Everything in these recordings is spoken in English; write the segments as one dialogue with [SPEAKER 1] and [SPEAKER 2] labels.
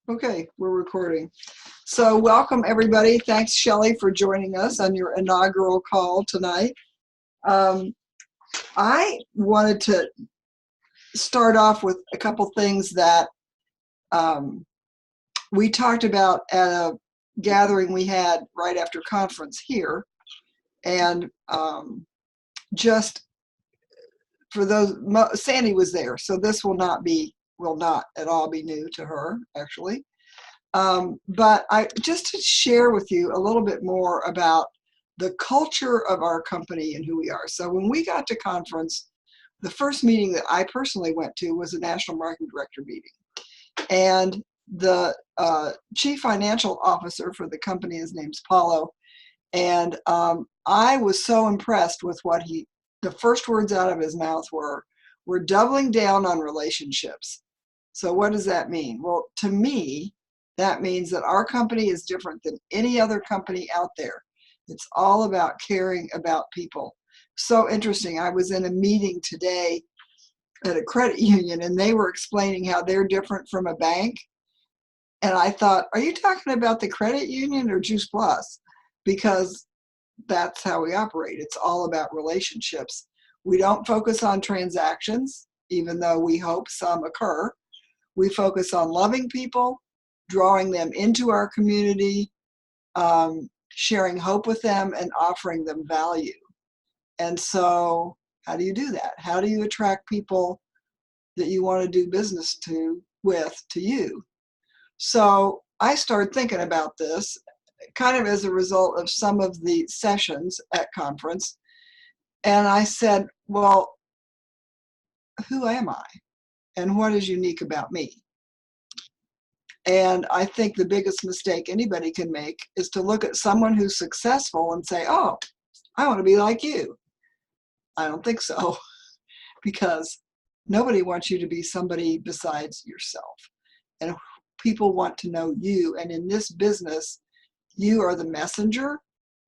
[SPEAKER 1] Okay, we're recording. So welcome everybody. Thanks, Shelley, for joining us on your inaugural call tonight. Um, I wanted to start off with a couple things that um, we talked about at a gathering we had right after conference here. And just for those, Sandy was there, so this will not at all be new to her, actually. But just to share with you a little bit more about the culture of our company and who we are. So when we got to conference, the first meeting that I personally went to was a national marketing director meeting. And the chief financial officer for the company, his name's Paulo. And I was so impressed with the first words out of his mouth were, "We're doubling down on relationships." So what does that mean? Well, to me, that means that our company is different than any other company out there. It's all about caring about people. So interesting. I was in a meeting today at a credit union, and they were explaining how they're different from a bank. And I thought, are you talking about the credit union or Juice Plus? Because that's how we operate. It's all about relationships. We don't focus on transactions, even though we hope some occur. We focus on loving people, drawing them into our community, sharing hope with them, and offering them value. And so how do you do that? How do you attract people that you want to do business with to you? So I started thinking about this kind of as a result of some of the sessions at conference. And I said, well, who am I? And what is unique about me? And I think the biggest mistake anybody can make is to look at someone who's successful and say, oh, I want to be like you. I don't think so, because nobody wants you to be somebody besides yourself. And people want to know you. And in this business, you are the messenger.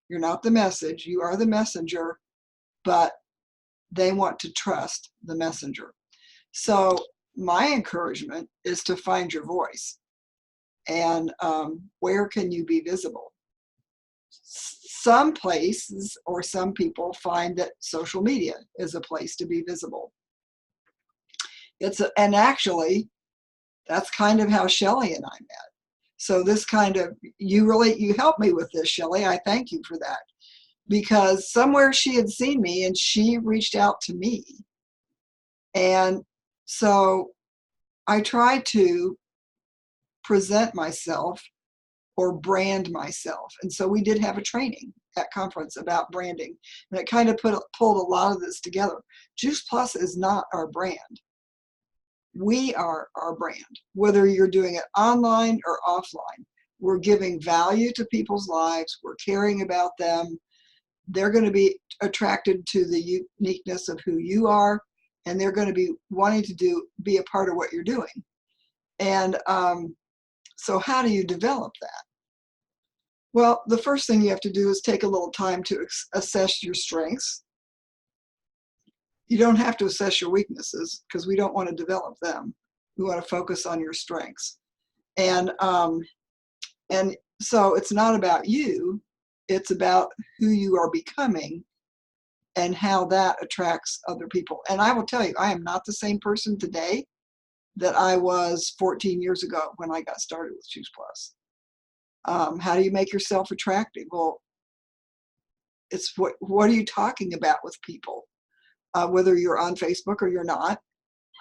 [SPEAKER 1] You're not the message. You are the messenger, but they want to trust the messenger. So my encouragement is to find your voice. And where can you be visible? Some places or some people find that social media is a place to be visible. And actually, that's kind of how Shelley and I met. So this kind of, you helped me with this, Shelley. I thank you for that. Because somewhere she had seen me and she reached out to me. And so I try to present myself or brand myself. And so we did have a training at conference about branding, and it kind of pulled a lot of this together. Juice Plus is not our brand. We are our brand, whether you're doing it online or offline. We're giving value to people's lives. We're caring about them. They're going to be attracted to the uniqueness of who you are, and they're going to be wanting to be a part of what you're doing. And so how do you develop that? Well, the first thing you have to do is take a little time to assess your strengths. You don't have to assess your weaknesses, because we don't want to develop them. We want to focus on your strengths. And so it's not about you, it's about who you are becoming and how that attracts other people. And I will tell you, I am not the same person today that I was 14 years ago when I got started with Juice Plus. How do you make yourself attractive? Well, it's what are you talking about with people, whether you're on Facebook or you're not.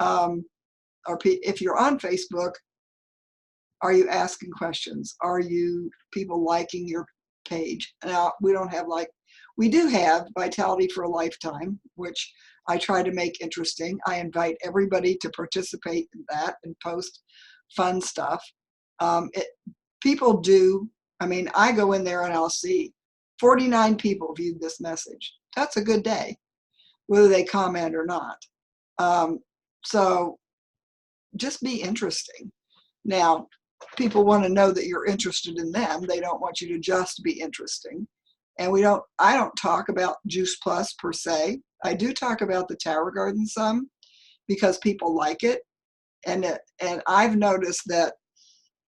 [SPEAKER 1] Or if you're on Facebook, are you asking questions? Are you people liking your page? Now, we do have Vitality for a Lifetime, which I try to make interesting. I invite everybody to participate in that and post fun stuff. People do, I go in there and I'll see 49 people viewed this message. That's a good day, whether they comment or not. So just be interesting. Now, people want to know that you're interested in them. They don't want you to just be interesting. And I don't talk about Juice Plus per se. I do talk about the Tower Garden some, because people like it. And I've noticed that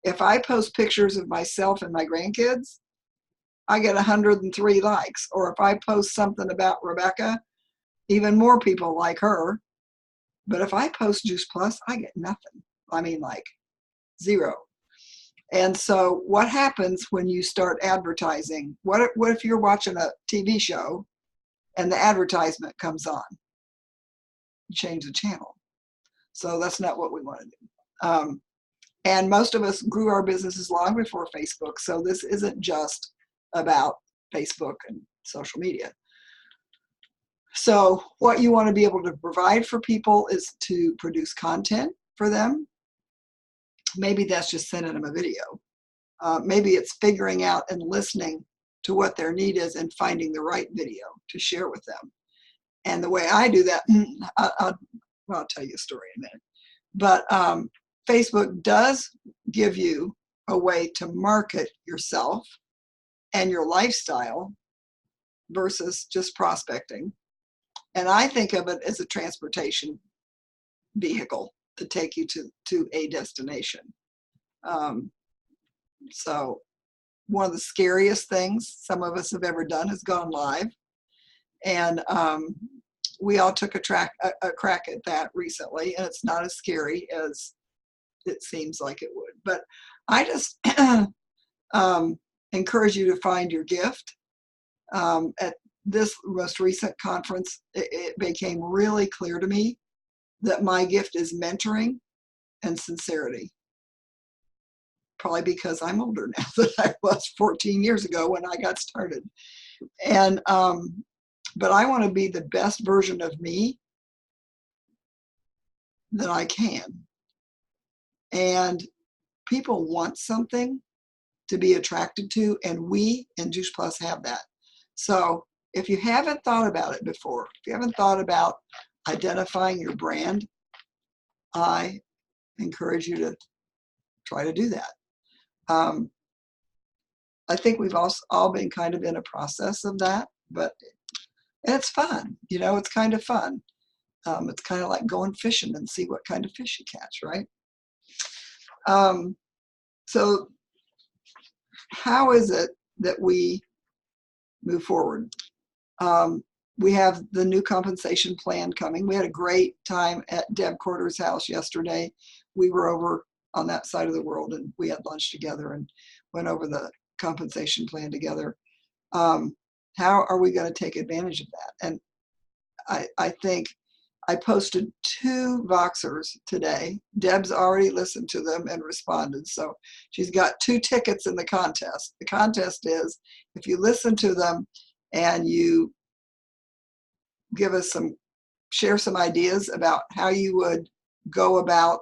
[SPEAKER 1] If I post pictures of myself and my grandkids, I get 103 likes. Or if I post something about Rebecca, even more people like her. But if I post Juice Plus, I get nothing. I mean, like 0. And so what happens when you start advertising? What if you're watching a TV show and the advertisement comes on? You change the channel. So that's not what we want to do. And most of us grew our businesses long before Facebook. So this isn't just about Facebook and social media. So what you want to be able to provide for people is to produce content for them. Maybe that's just sending them a video. Maybe it's figuring out and listening to what their need is and finding the right video to share with them. And the way I do that, I'll tell you a story in a minute. But Facebook does give you a way to market yourself and your lifestyle versus just prospecting. And I think of it as a transportation vehicle to take you to a destination. So one of the scariest things some of us have ever done is gone live. And we all took a crack at that recently, and it's not as scary as it seems like it would. But I just encourage you to find your gift. At this most recent conference, it became really clear to me that my gift is mentoring and sincerity. Probably because I'm older now than I was 14 years ago when I got started. And but I want to be the best version of me that I can. And people want something to be attracted to, and we in Juice Plus have that. So if you haven't thought about it before, if you haven't thought about identifying your brand, I encourage you to try to do that. I think we've all been kind of in a process of that, but it's fun. You know, it's kind of fun. It's kind of like going fishing and see what kind of fish you catch, right? So how is it that we move forward? We have the new compensation plan coming. We had a great time at Deb Corder's house yesterday. We were over on that side of the world and we had lunch together and went over the compensation plan together. How are we going to take advantage of that? And I think I posted 2 Voxers today. Deb's already listened to them and responded. So she's got 2 tickets in the contest. The contest is if you listen to them and you give us share some ideas about how you would go about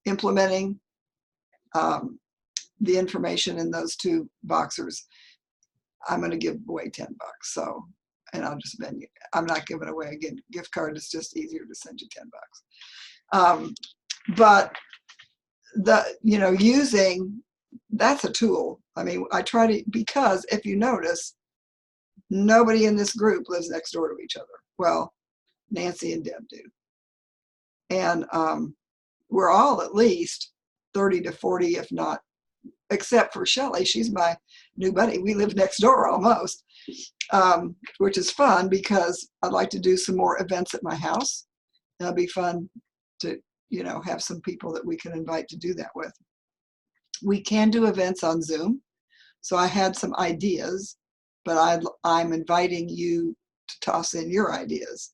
[SPEAKER 1] implementing the information in those 2 Voxers, I'm going to give away $10. So, and I'll just send you. I'm not giving away a gift card. It's just easier to send you $10. But using, that's a tool. I mean, I try to, because if you notice, nobody in this group lives next door to each other. Well, Nancy and Deb do. And we're all at least 30 to 40, if not, except for Shelley. She's my new buddy. We live next door almost, which is fun because I'd like to do some more events at my house. It'll be fun to, have some people that we can invite to do that with. We can do events on Zoom. So I had some ideas, but I'm inviting you to toss in your ideas.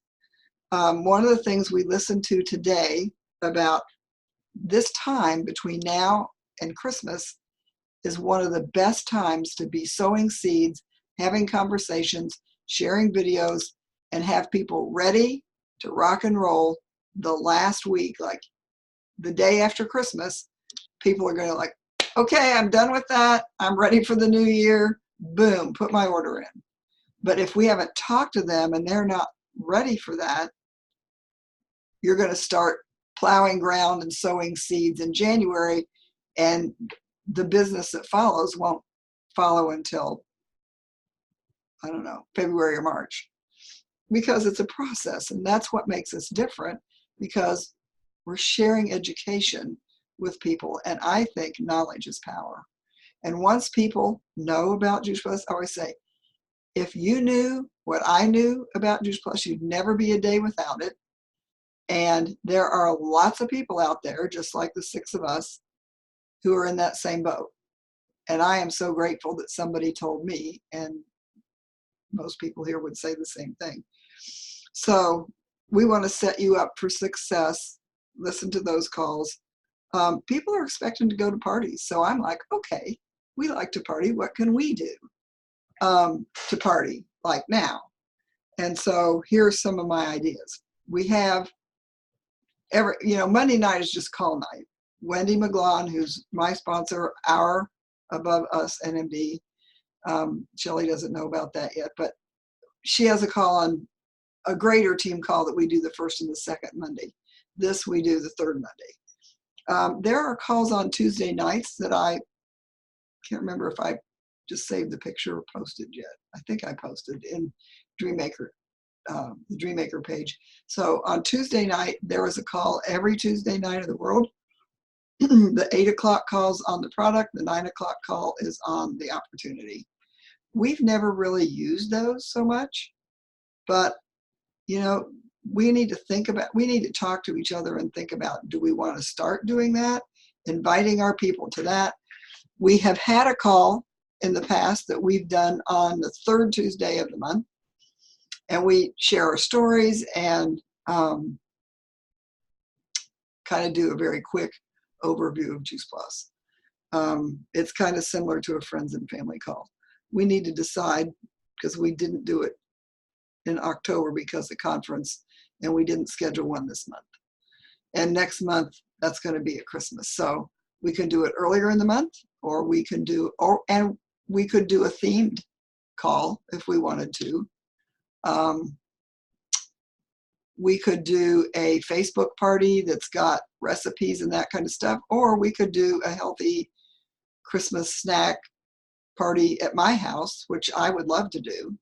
[SPEAKER 1] One of the things we listened to today about this time between now and Christmas is one of the best times to be sowing seeds, having conversations, sharing videos, and have people ready to rock and roll the last week, like the day after Christmas. People are going to like, okay, I'm done with that. I'm ready for the new year. Boom, put my order in. But if we haven't talked to them and they're not ready for that, you're going to start plowing ground and sowing seeds in January, and the business that follows won't follow until, I don't know, February or March, because it's a process. And that's what makes us different, because we're sharing education. with people. And I think knowledge is power. And once people know about Juice Plus, I always say, if you knew what I knew about Juice Plus, you'd never be a day without it. And there are lots of people out there, just like the 6 of us, who are in that same boat. And I am so grateful that somebody told me, and most people here would say the same thing. So we want to set you up for success. Listen to those calls. People are expecting to go to parties. So I'm like, okay, we like to party. What can we do to party like now? And so here's some of my ideas. We have Monday night is just call night. Wendy McGlon, who's my sponsor, our Above Us NMD. Shelley doesn't know about that yet, but she has a call on a greater team call that we do the first and the second Monday. This we do the third Monday. There are calls on Tuesday nights that I can't remember if I just saved the picture or posted yet. I think I posted in Dreammaker, the Dreammaker page. So on Tuesday night, there is a call every Tuesday night of the world. The 8 o'clock call's on the product. The 9 o'clock call is on the opportunity. We've never really used those so much, but we need to talk to each other and think about, do we want to start doing that? Inviting our people to that. We have had a call in the past that we've done on the third Tuesday of the month, and we share our stories and kind of do a very quick overview of Juice Plus. It's kind of similar to a friends and family call. We need to decide, because we didn't do it in October because of conference, and we didn't schedule one this month. And next month, that's going to be at Christmas. So we can do it earlier in the month, or we can do, and we could do a themed call if we wanted to. We could do a Facebook party that's got recipes and that kind of stuff, or we could do a healthy Christmas snack party at my house, which I would love to do,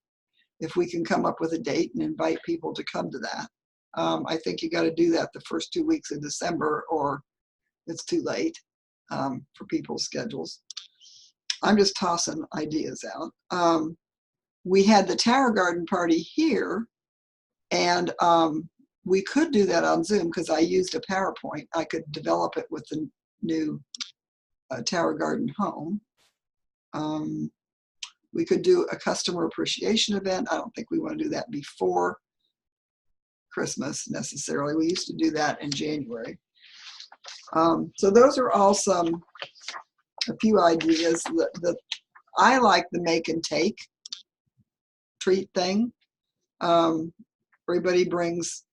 [SPEAKER 1] if we can come up with a date and invite people to come to that. I think you got to do that the first 2 weeks of December, or it's too late for people's schedules. I'm just tossing ideas out. We had the Tower Garden party here, and we could do that on Zoom because I used a PowerPoint. I could develop it with the new Tower Garden home. We could do a customer appreciation event. I don't think we want to do that before Christmas necessarily. We used to do that in January. So those are all a few ideas that I like. The make and take treat thing. Everybody brings.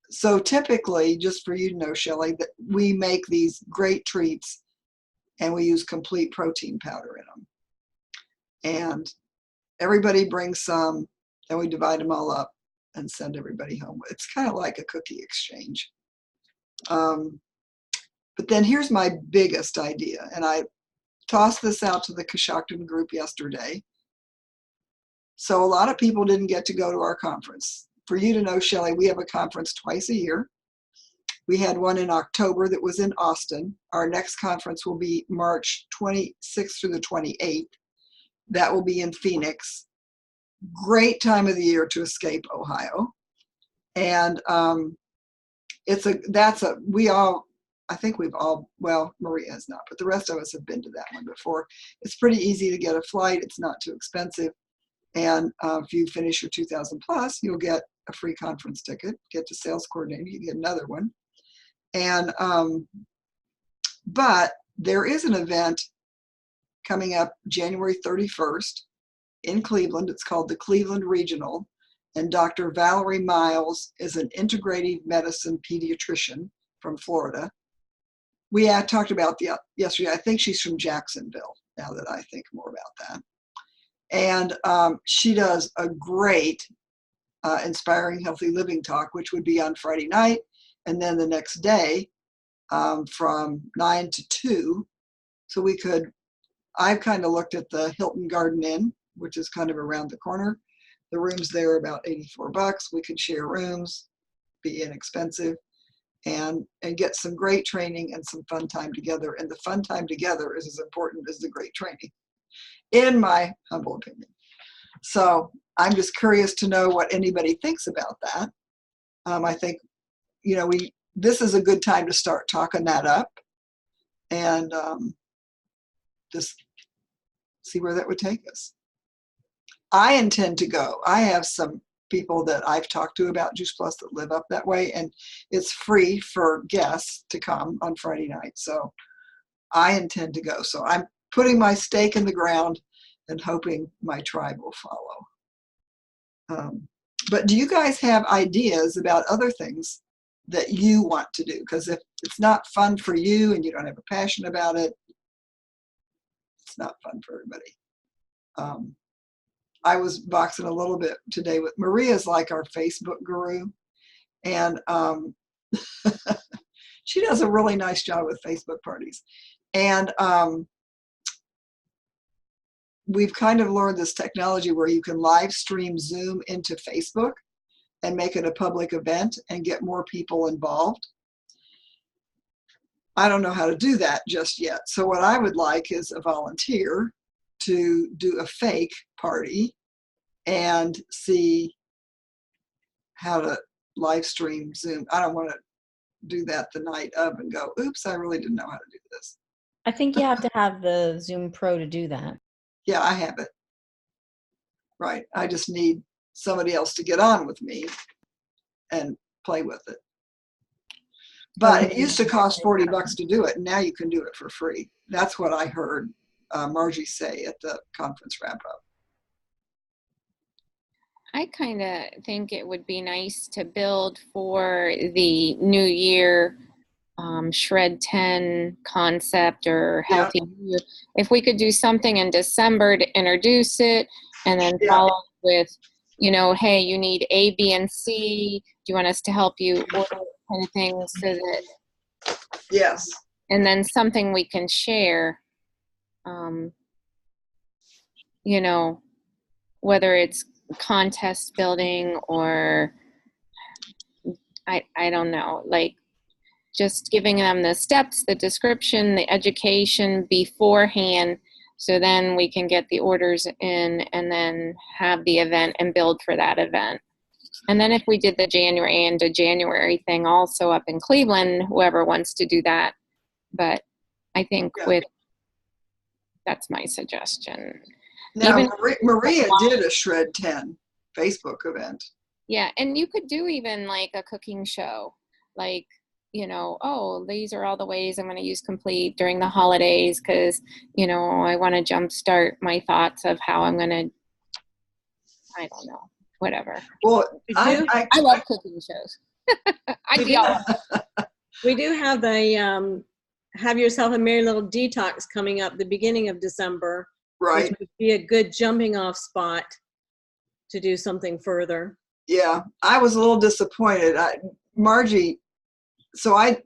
[SPEAKER 1] So typically, just for you to know, Shelley, that we make these great treats and we use complete protein powder in them. And everybody brings some, and we divide them all up and send everybody home. It's kind of like a cookie exchange. But then here's my biggest idea, and I tossed this out to the Coshocton group yesterday. So a lot of people didn't get to go to our conference. For you to know, Shelley, we have a conference twice a year. We had one in October that was in Austin. Our next conference will be March 26th through the 28th. That will be in Phoenix. Great time of the year to escape Ohio. And I think we've all, well, Maria has not, but the rest of us have been to that one before. It's pretty easy to get a flight. It's not too expensive. And if you finish your 2,000 plus, you'll get a free conference ticket, get to sales coordinator, you get another one. And, but there is an event coming up January 31st in Cleveland. It's called the Cleveland Regional. And Dr. Valerie Miles is an integrative medicine pediatrician from Florida. We had talked about yesterday. I think she's from Jacksonville, now that I think more about that. And she does a great Inspiring Healthy Living talk, which would be on Friday night. And then the next day from 9 to 2. So we could, I've kind of looked at the Hilton Garden Inn, which is kind of around the corner. The rooms there are about $84. We could share rooms, be inexpensive. and get some great training and some fun time together. And the fun time together is as important as the great training, in my humble opinion. So I'm just curious to know what anybody thinks about that. I think, this is a good time to start talking that up and just see where that would take us. I intend to go. I have some people that I've talked to about Juice Plus that live up that way, and it's free for guests to come on Friday night. So I intend to go. So I'm putting my stake in the ground and hoping my tribe will follow. But do you guys have ideas about other things that you want to do? Because if it's not fun for you and you don't have a passion about it, it's not fun for everybody. I was boxing a little bit today with Maria's, like our Facebook guru, and she does a really nice job with Facebook parties. And we've kind of learned this technology where you can live stream Zoom into Facebook and make it a public event and get more people involved. I don't know how to do that just yet. So what I would like is a volunteer to do a fake party and see how to live stream Zoom. I don't want to do that the night of and go, oops, I really didn't know how to do this.
[SPEAKER 2] I think you have to have the Zoom Pro to do that.
[SPEAKER 1] Yeah, I have it. Right. I just need somebody else to get on with me and play with it. But it used to cost $40 to do it, and now you can do it for free. That's what I heard Margie say at the conference wrap-up.
[SPEAKER 3] I kind of think it would be nice to build for the New Year Shred 10 concept or Healthy New Year. If we could do something in December to introduce it and then follow with, hey, you need A, B, and C. Do you want us to help you order kind of things so that...
[SPEAKER 1] Yes.
[SPEAKER 3] And then something we can share, whether it's contest building or I don't know, like just giving them the steps, the description, the education beforehand, so then we can get the orders in and then have the event and build for that event. And then if we did the January and a January thing also up in Cleveland, whoever wants to do that. But I think that's my suggestion.
[SPEAKER 1] Now, Maria did a Shred 10 Facebook event.
[SPEAKER 3] Yeah, and you could do even like a cooking show, like, oh, these are all the ways I'm going to use Complete during the holidays because, I want to jumpstart my thoughts of how I'm going to, I don't know, whatever.
[SPEAKER 1] Well, I
[SPEAKER 3] love cooking shows.
[SPEAKER 4] We do have the Have Yourself a Merry Little Detox coming up the beginning of December.
[SPEAKER 1] Right.
[SPEAKER 4] Which would be a good jumping off spot to do something further.
[SPEAKER 1] Yeah, I was a little disappointed. Margie,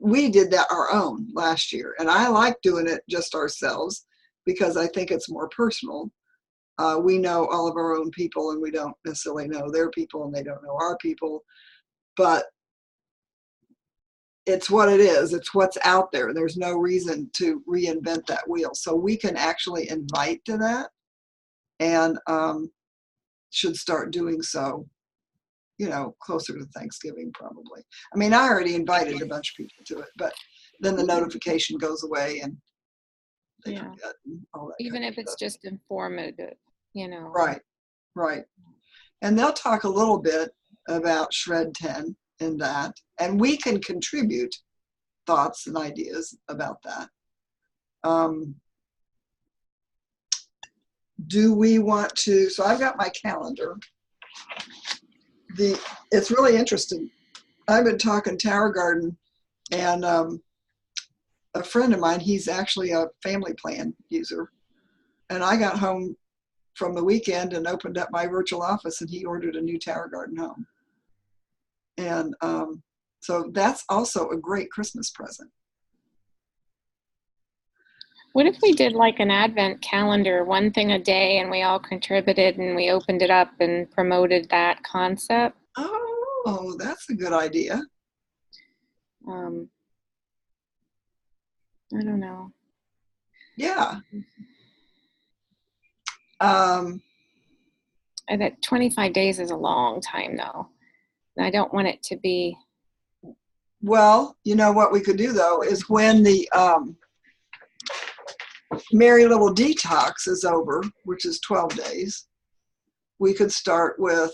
[SPEAKER 1] we did that our own last year, and I like doing it just ourselves because I think it's more personal. We know all of our own people, and we don't necessarily know their people, and they don't know our people. But it's what it is. It's what's out there. There's no reason to reinvent that wheel. So we can actually invite to that and should start doing so, closer to Thanksgiving probably. I mean, I already invited a bunch of people to it, but then the notification goes away and they forget and all that.
[SPEAKER 3] Even if it's just informative,
[SPEAKER 1] Right. And they'll talk a little bit about Shred 10 in that, and we can contribute thoughts and ideas about that. Do we want to, so I've got my calendar. It's really interesting. I've been talking Tower Garden, and a friend of mine, he's actually a family plan user, and I got home from the weekend and opened up my virtual office, and he ordered a new Tower Garden home. And so that's also a great Christmas present.
[SPEAKER 3] What if we did like an advent calendar, one thing a day, and we all contributed and we opened it up and promoted that concept?
[SPEAKER 1] Oh, that's a good idea.
[SPEAKER 3] I don't know.
[SPEAKER 1] Yeah.
[SPEAKER 3] That 25 days is a long time, though. I don't want it to be.
[SPEAKER 1] Well, you know what we could do though is when the Merry Little Detox is over, which is 12 days, we could start with,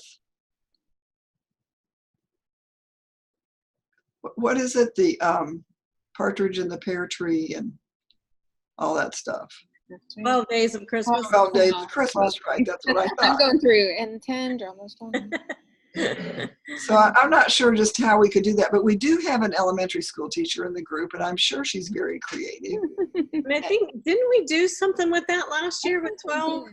[SPEAKER 1] what is it? The Partridge in the Pear Tree and all that stuff.
[SPEAKER 4] 12 days of Christmas.
[SPEAKER 1] 12 days of Christmas, right? That's what I
[SPEAKER 3] I'm
[SPEAKER 1] thought.
[SPEAKER 3] going through and 10 dramas.
[SPEAKER 1] So I'm not sure just how we could do that, but we do have an elementary school teacher in the group, and I'm sure she's very creative.
[SPEAKER 4] And I think, didn't we do something with that last year with 12?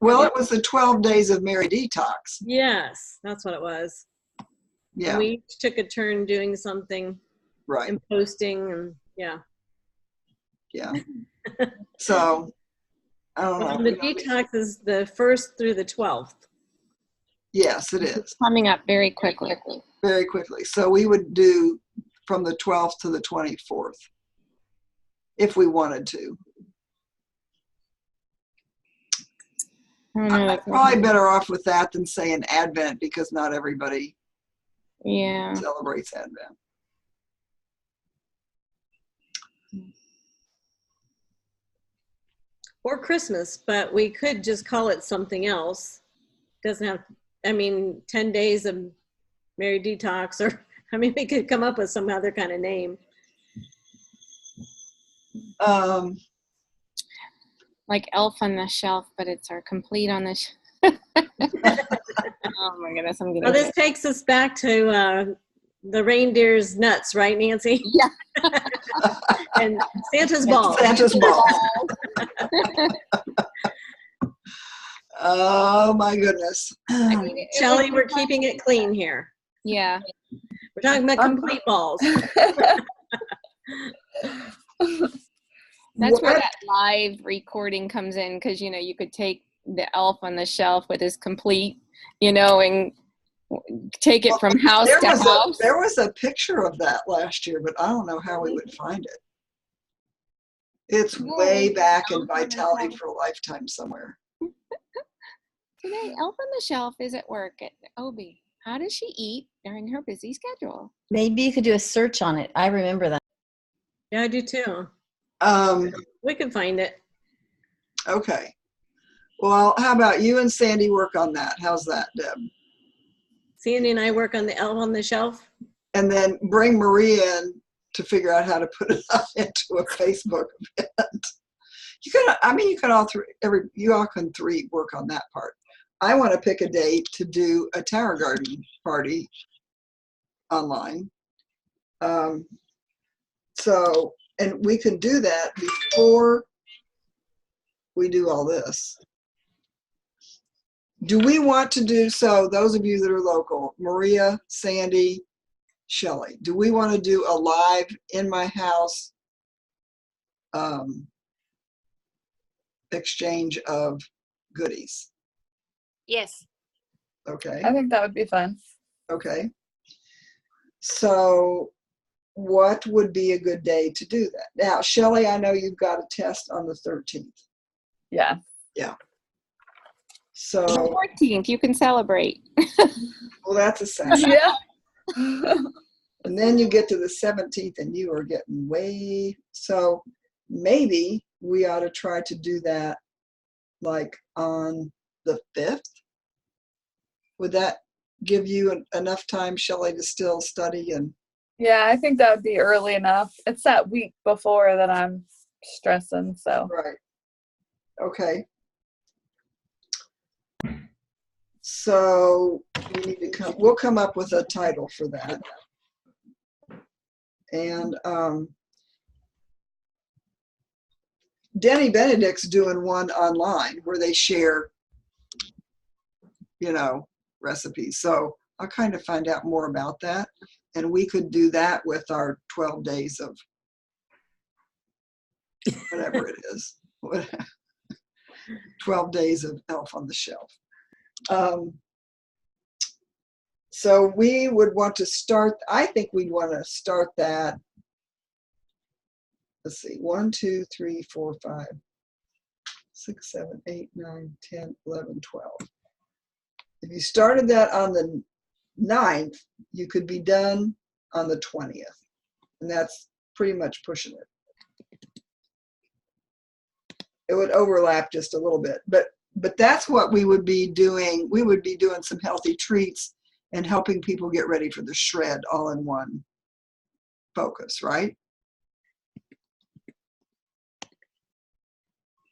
[SPEAKER 1] Well, it was the 12 days of Merry Detox.
[SPEAKER 4] Yes, that's what it was.
[SPEAKER 1] Yeah,
[SPEAKER 4] We each took a turn doing something
[SPEAKER 1] right.
[SPEAKER 4] and posting, and yeah.
[SPEAKER 1] Yeah. So, I don't know.
[SPEAKER 4] And the detox is the 1st through the 12th.
[SPEAKER 1] Yes, it is.
[SPEAKER 3] Coming up very quickly.
[SPEAKER 1] Very quickly. So we would do from the 12th to the 24th if we wanted to. I'm probably better off with that than saying Advent because not everybody celebrates Advent.
[SPEAKER 4] Or Christmas, but we could just call it something else. Doesn't have, 10 days of Merry Detox, or, we could come up with some other kind of name.
[SPEAKER 3] Like Elf on the Shelf, but it's our complete on the shelf. Oh my goodness, I'm
[SPEAKER 4] Well, this takes us back to the reindeer's nuts, right, Nancy?
[SPEAKER 3] Yeah.
[SPEAKER 4] And Santa's ball.
[SPEAKER 1] Santa's ball. Oh my goodness.
[SPEAKER 4] Shelley, we're keeping it clean here.
[SPEAKER 3] Yeah.
[SPEAKER 4] We're talking about complete balls.
[SPEAKER 3] That's where that live recording comes in, because you could take the Elf on the Shelf with his complete, and take it from house to house.
[SPEAKER 1] There was a picture of that last year, but I don't know how we would find it. It's way back in Vitality for a Lifetime somewhere.
[SPEAKER 3] Today, Elf on the Shelf is at work at Obi. How does she eat during her busy schedule?
[SPEAKER 2] Maybe you could do a search on it. I remember that.
[SPEAKER 4] Yeah, I do too. We can find it.
[SPEAKER 1] Okay. Well, how about you and Sandy work on that? How's that, Deb?
[SPEAKER 4] Sandy and I work on the Elf on the Shelf.
[SPEAKER 1] And then bring Maria in to figure out how to put it up into a Facebook event. You all can three work on that part. I want to pick a date to do a Tower Garden party online. And we can do that before we do all this. Do we want to do so? Those of you that are local, Maria, Sandy, Shelley, do we want to do a live in my house exchange of goodies?
[SPEAKER 5] Yes.
[SPEAKER 1] Okay.
[SPEAKER 6] I think that would be fun.
[SPEAKER 1] Okay. So what would be a good day to do that? Now, Shelley, I know you've got a test on the 13th.
[SPEAKER 6] Yeah.
[SPEAKER 1] Yeah. So
[SPEAKER 3] The 14th, you can celebrate.
[SPEAKER 1] well, that's a Saturday.
[SPEAKER 6] Yeah.
[SPEAKER 1] And then you get to the 17th and you are getting way, so maybe we ought to try to do that like on the 5th. Would that give you enough time, Shelley, to still study? And
[SPEAKER 6] Yeah, I think that would be early enough. It's that week before that I'm stressing, so.
[SPEAKER 1] right. Okay. So we need to we'll come up with a title for that. And Denny Benedict's doing one online where they share, recipes. So I'll kind of find out more about that. And we could do that with our 12 days of whatever it is. 12 days of Elf on the Shelf. So we would want to start, I think we'd want to start that. Let's see, 1, 2, 3, 4, 5, 6, 7, 8, 9, 10, 11, 12. If you started that on the 9th, you could be done on the 20th. And that's pretty much pushing it. It would overlap just a little bit, but that's what we would be doing. We would be doing some healthy treats and helping people get ready for the shred all in one focus, right?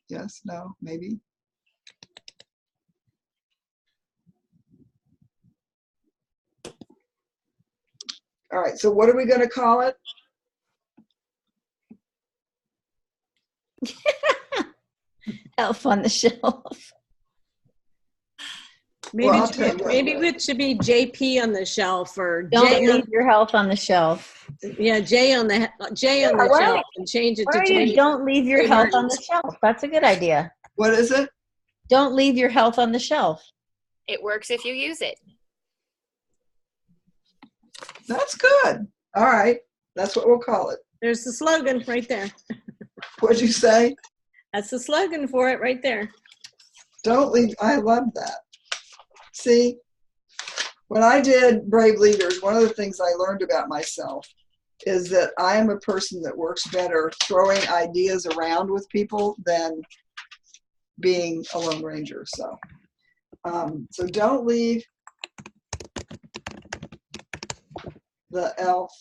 [SPEAKER 1] Yes, no, maybe. All right, so what are we going to call it?
[SPEAKER 2] Elf on the shelf.
[SPEAKER 4] Maybe,
[SPEAKER 1] Well, I'll tell you what.
[SPEAKER 4] maybe it should be JP on the shelf or
[SPEAKER 2] Don't
[SPEAKER 4] J
[SPEAKER 2] leave your health on the shelf.
[SPEAKER 4] yeah, J on the
[SPEAKER 2] why-
[SPEAKER 4] shelf and change it
[SPEAKER 2] Why
[SPEAKER 4] to
[SPEAKER 2] are you
[SPEAKER 4] J.
[SPEAKER 2] don't leave your
[SPEAKER 4] J.
[SPEAKER 2] health on
[SPEAKER 4] Martin's.
[SPEAKER 2] the shelf? That's a good idea.
[SPEAKER 1] What is it?
[SPEAKER 2] Don't leave your health on the shelf.
[SPEAKER 5] It works if you use it.
[SPEAKER 1] That's good. All right, that's what we'll call it.
[SPEAKER 4] There's the slogan right there.
[SPEAKER 1] What'd you say?
[SPEAKER 4] That's the slogan for it right there.
[SPEAKER 1] Don't leave. I love that. See, when I did Brave Leaders, one of the things I learned about myself is that I am a person that works better throwing ideas around with people than being a Lone Ranger. So, so don't leave the elf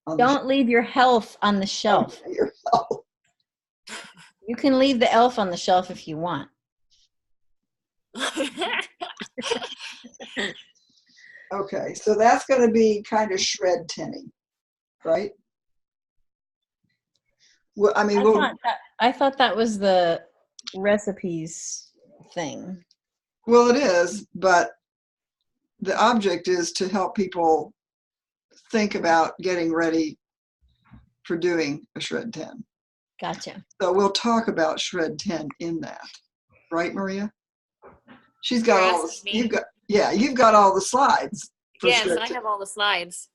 [SPEAKER 1] on
[SPEAKER 2] Don't leave your health on the shelf.
[SPEAKER 1] your elf.
[SPEAKER 2] You can leave the elf on the shelf if you want.
[SPEAKER 1] Okay, so that's going to be kind of shred tinny, right? Well, I mean,
[SPEAKER 2] I thought that was the recipes thing.
[SPEAKER 1] well, it is, but the object is to help people think about getting ready for doing a shred 10.
[SPEAKER 2] Gotcha.
[SPEAKER 1] So we'll talk about shred 10 in that, right, Maria? She's got
[SPEAKER 5] You're
[SPEAKER 1] all the,
[SPEAKER 5] asking me?
[SPEAKER 1] you've got all the slides. For
[SPEAKER 5] Yes,
[SPEAKER 1] shred
[SPEAKER 5] I
[SPEAKER 1] 10.
[SPEAKER 5] have all the slides.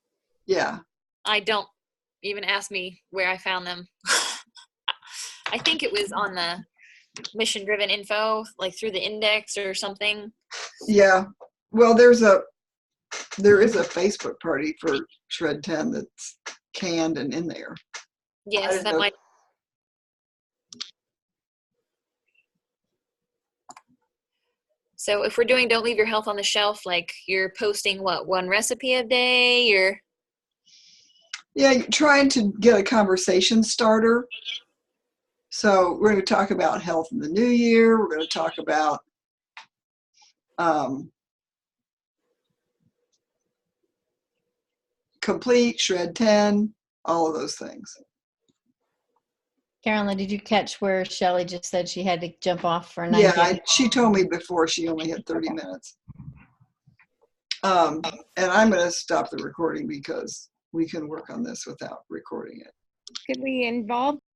[SPEAKER 1] Yeah.
[SPEAKER 5] I don't even ask me where I found them. I think it was on the mission driven info, like through the index or something.
[SPEAKER 1] Yeah. Well, there is a Facebook party for shred 10 that's canned and in there. I
[SPEAKER 5] Yes,
[SPEAKER 1] didn't
[SPEAKER 5] that
[SPEAKER 1] know-
[SPEAKER 5] might. So if we're doing don't leave your health on the shelf, like you're posting what, one recipe a day? You're
[SPEAKER 1] Yeah, you're trying to get a conversation starter. So we're going to talk about health in the new year. We're going to talk about complete, shred 10, all of those things.
[SPEAKER 2] Carolyn, did you catch where Shelley just said she had to jump off for a 9 p.m.?
[SPEAKER 1] Yeah, she told me before she only had 30 minutes. And I'm going to stop the recording because we can work on this without recording it.
[SPEAKER 3] Could we involve